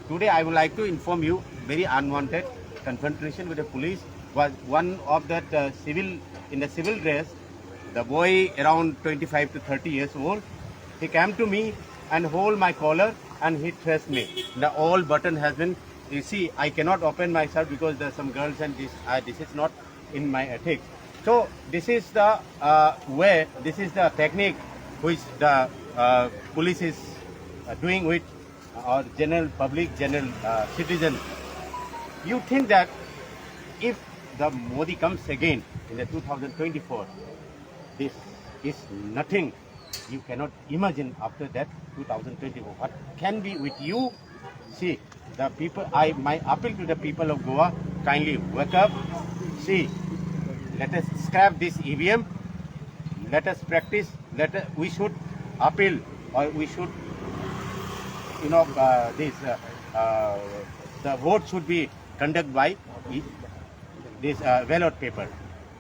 Today I would like to inform you very unwanted confrontation with the police was one of that in the civil dress, the boy around 25 to 30 years old. He came to me and hold my collar and he pressed me. The all button has been, you see, I cannot open myself because there are some girls and this is not in my ethics. So this is the way, this is the technique which the police is doing with our general public, general citizen. You think that if the Modi comes again in the 2024, this is nothing. You cannot imagine after that 2024 what can be with you. See, the people, my appeal to the people of Goa, kindly wake up. See, let us scrap this EVM. Let us practice. We should appeal, or we should, the vote should be conducted by this ballot paper.